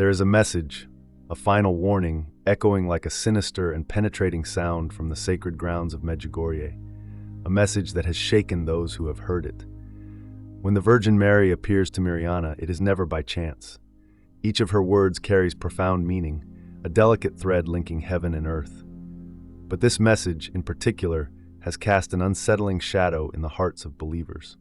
There is a message, a final warning, echoing like a sinister and penetrating sound from the sacred grounds of Medjugorje, a message that has shaken those who have heard it. When the Virgin Mary appears to Mirjana, it is never by chance. Each of her words carries profound meaning, a delicate thread linking heaven and earth. But this message, in particular, has cast an unsettling shadow in the hearts of believers.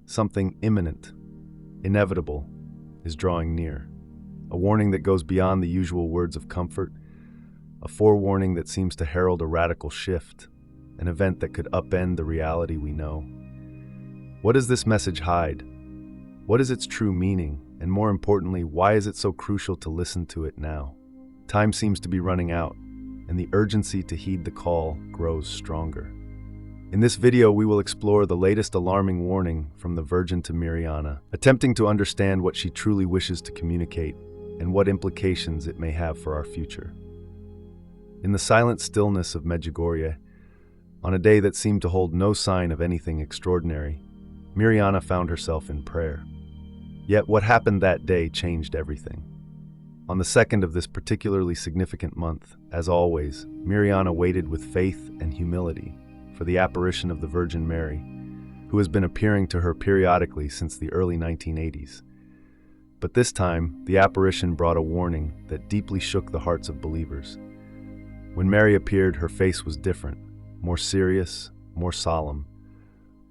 Something imminent, inevitable, is drawing near. A warning that goes beyond the usual words of comfort, a forewarning that seems to herald a radical shift, an event that could upend the reality we know. What does this message hide? What is its true meaning? And more importantly, why is it so crucial to listen to it now? Time seems to be running out, and the urgency to heed the call grows stronger. In this video, we will explore the latest alarming warning from the Virgin to Mirjana, attempting to understand what she truly wishes to communicate and what implications it may have for our future. In the silent stillness of Medjugorje, on a day that seemed to hold no sign of anything extraordinary, Mirjana found herself in prayer. Yet what happened that day changed everything. On the second of this particularly significant month, as always, Mirjana waited with faith and humility for the apparition of the Virgin Mary, who has been appearing to her periodically since the early 1980s. But this time, the apparition brought a warning that deeply shook the hearts of believers. When Mary appeared, her face was different, more serious, more solemn.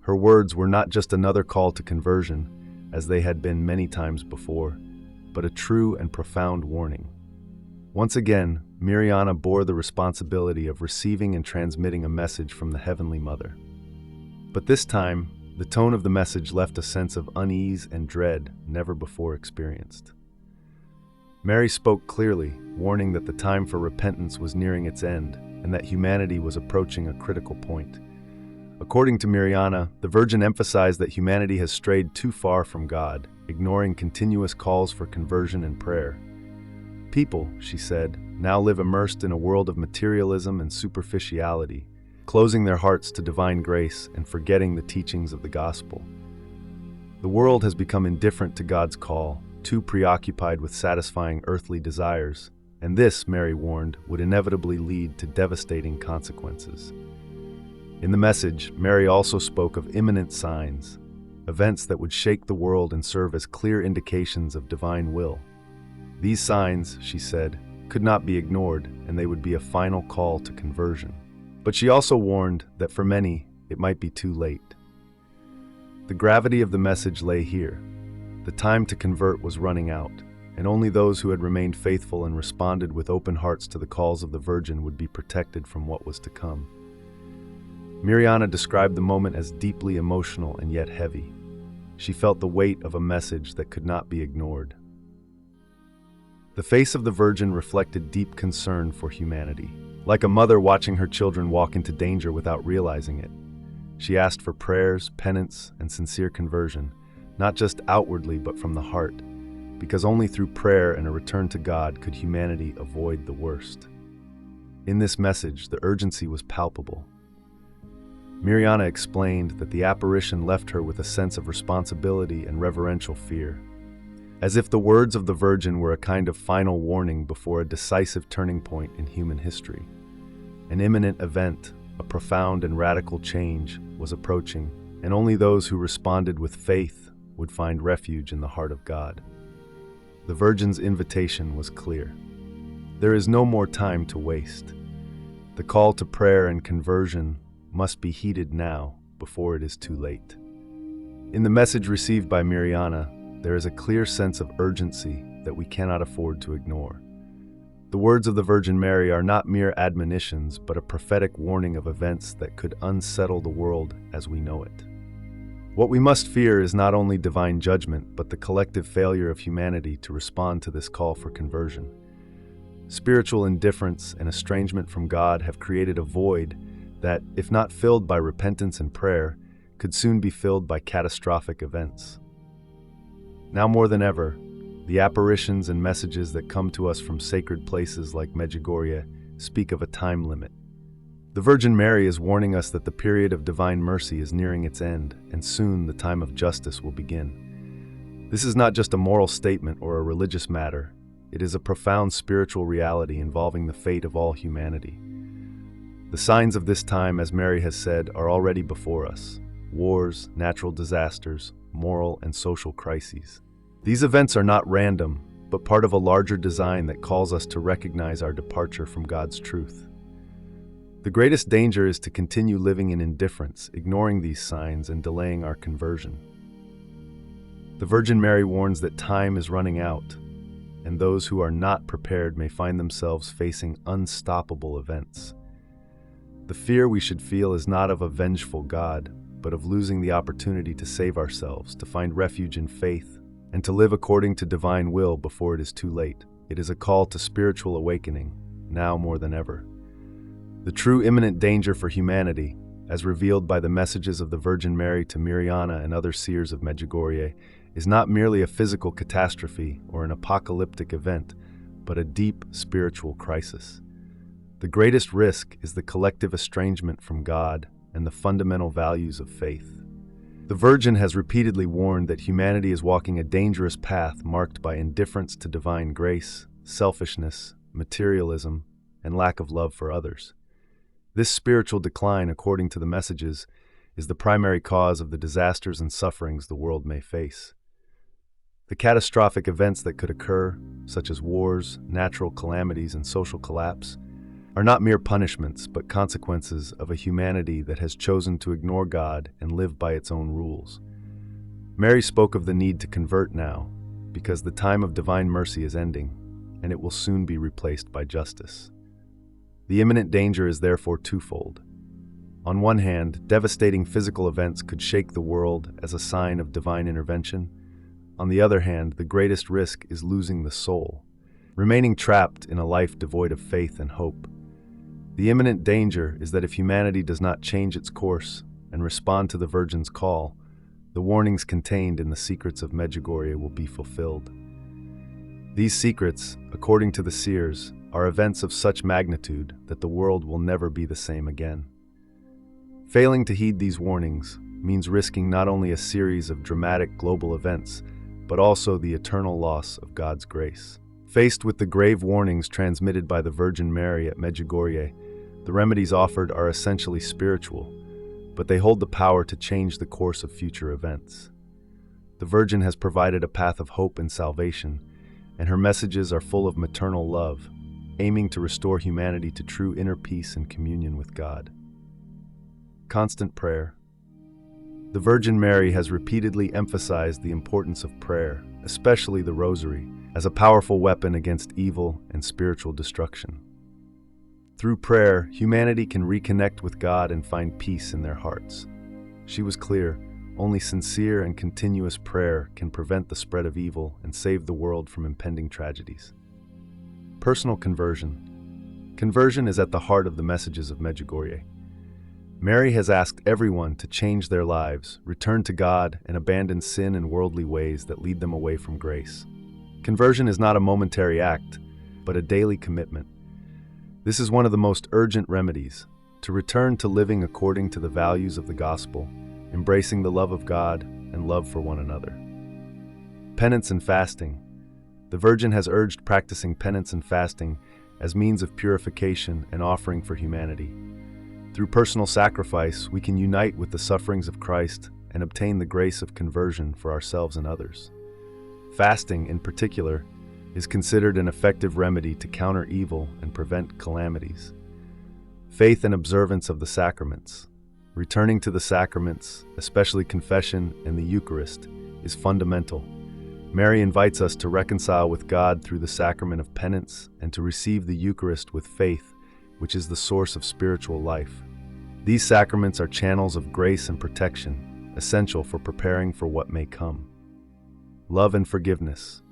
Her words were not just another call to conversion, as they had been many times before, but a true and profound warning. Once again, Mirjana bore the responsibility of receiving and transmitting a message from the Heavenly Mother. But this time, the tone of the message left a sense of unease and dread never before experienced. Mary spoke clearly, warning that the time for repentance was nearing its end and that humanity was approaching a critical point. According to Mirjana, the Virgin emphasized that humanity has strayed too far from God, ignoring continuous calls for conversion and prayer. People, she said, now live immersed in a world of materialism and superficiality, closing their hearts to divine grace and forgetting the teachings of the gospel. The world has become indifferent to God's call, too preoccupied with satisfying earthly desires, and this, Mary warned, would inevitably lead to devastating consequences. In the message, Mary also spoke of imminent signs, events that would shake the world and serve as clear indications of divine will. These signs, she said, could not be ignored, and they would be a final call to conversion. But she also warned that for many, it might be too late. The gravity of the message lay here. The time to convert was running out, and only those who had remained faithful and responded with open hearts to the calls of the Virgin would be protected from what was to come. Mirjana described the moment as deeply emotional and yet heavy. She felt the weight of a message that could not be ignored. The face of the Virgin reflected deep concern for humanity, like a mother watching her children walk into danger without realizing it. She asked for prayers, penance, and sincere conversion, not just outwardly but from the heart, because only through prayer and a return to God could humanity avoid the worst. In this message, the urgency was palpable. Mirjana explained that the apparition left her with a sense of responsibility and reverential fear, as if the words of the Virgin were a kind of final warning before a decisive turning point in human history. An imminent event, a profound and radical change, was approaching, and only those who responded with faith would find refuge in the heart of God. The Virgin's invitation was clear. There is no more time to waste. The call to prayer and conversion must be heeded now before it is too late. In the message received by Mirjana, there is a clear sense of urgency that we cannot afford to ignore. The words of the Virgin Mary are not mere admonitions, but a prophetic warning of events that could unsettle the world as we know it. What we must fear is not only divine judgment, but the collective failure of humanity to respond to this call for conversion. Spiritual indifference and estrangement from God have created a void that, if not filled by repentance and prayer, could soon be filled by catastrophic events. Now more than ever, the apparitions and messages that come to us from sacred places like Medjugorje speak of a time limit. The Virgin Mary is warning us that the period of divine mercy is nearing its end, and soon the time of justice will begin. This is not just a moral statement or a religious matter. It is a profound spiritual reality involving the fate of all humanity. The signs of this time, as Mary has said, are already before us: wars, natural disasters, moral and social crises. These events are not random, but part of a larger design that calls us to recognize our departure from God's truth. The greatest danger is to continue living in indifference, ignoring these signs and delaying our conversion. The Virgin Mary warns that time is running out, and those who are not prepared may find themselves facing unstoppable events. The fear we should feel is not of a vengeful God, but of losing the opportunity to save ourselves, to find refuge in faith, and to live according to divine will before it is too late. It is a call to spiritual awakening, now more than ever. The true imminent danger for humanity, as revealed by the messages of the Virgin Mary to Mirjana and other seers of Medjugorje, is not merely a physical catastrophe or an apocalyptic event, but a deep spiritual crisis. The greatest risk is the collective estrangement from God and the fundamental values of faith. The Virgin has repeatedly warned that humanity is walking a dangerous path marked by indifference to divine grace, selfishness, materialism, and lack of love for others. This spiritual decline, according to the messages, is the primary cause of the disasters and sufferings the world may face. The catastrophic events that could occur, such as wars, natural calamities, and social collapse, are not mere punishments, but consequences of a humanity that has chosen to ignore God and live by its own rules. Mary spoke of the need to convert now, because the time of divine mercy is ending, and it will soon be replaced by justice. The imminent danger is therefore twofold. On one hand, devastating physical events could shake the world as a sign of divine intervention. On the other hand, the greatest risk is losing the soul, remaining trapped in a life devoid of faith and hope. The imminent danger is that if humanity does not change its course and respond to the Virgin's call, the warnings contained in the secrets of Medjugorje will be fulfilled. These secrets, according to the seers, are events of such magnitude that the world will never be the same again. Failing to heed these warnings means risking not only a series of dramatic global events, but also the eternal loss of God's grace. Faced with the grave warnings transmitted by the Virgin Mary at Medjugorje, the remedies offered are essentially spiritual, but they hold the power to change the course of future events. The Virgin has provided a path of hope and salvation, and her messages are full of maternal love, aiming to restore humanity to true inner peace and communion with God. Constant prayer. The Virgin Mary has repeatedly emphasized the importance of prayer, especially the Rosary, as a powerful weapon against evil and spiritual destruction. Through prayer, humanity can reconnect with God and find peace in their hearts. She was clear: only sincere and continuous prayer can prevent the spread of evil and save the world from impending tragedies. Personal conversion. Conversion is at the heart of the messages of Medjugorje. Mary has asked everyone to change their lives, return to God, and abandon sin and worldly ways that lead them away from grace. Conversion is not a momentary act, but a daily commitment. This is one of the most urgent remedies: to return to living according to the values of the gospel, embracing the love of God and love for one another. Penance and fasting. The Virgin has urged practicing penance and fasting as means of purification and offering for humanity. Through personal sacrifice, we can unite with the sufferings of Christ and obtain the grace of conversion for ourselves and others. Fasting, in particular, is considered an effective remedy to counter evil and prevent calamities. Faith and observance of the sacraments. Returning to the sacraments, especially confession and the Eucharist, is fundamental. Mary invites us to reconcile with God through the sacrament of penance and to receive the Eucharist with faith, which is the source of spiritual life. These sacraments are channels of grace and protection, essential for preparing for what may come. Love and forgiveness.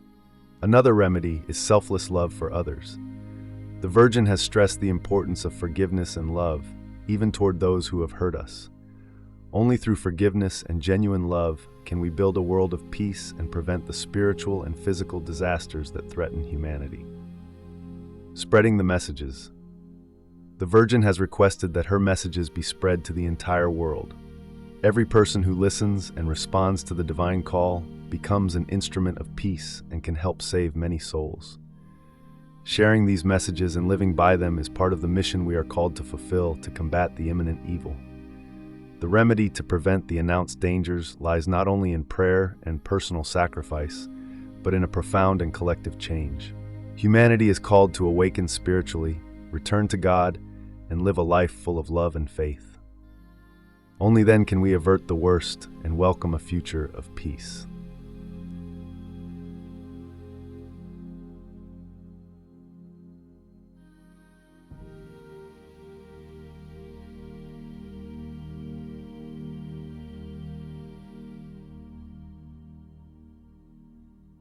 Another remedy is selfless love for others. The Virgin has stressed the importance of forgiveness and love, even toward those who have hurt us. Only through forgiveness and genuine love can we build a world of peace and prevent the spiritual and physical disasters that threaten humanity. Spreading the messages. The Virgin has requested that her messages be spread to the entire world. Every person who listens and responds to the divine call becomes an instrument of peace and can help save many souls. Sharing these messages and living by them is part of the mission we are called to fulfill to combat the imminent evil. The remedy to prevent the announced dangers lies not only in prayer and personal sacrifice, but in a profound and collective change. Humanity is called to awaken spiritually, return to God, and live a life full of love and faith. Only then can we avert the worst and welcome a future of peace.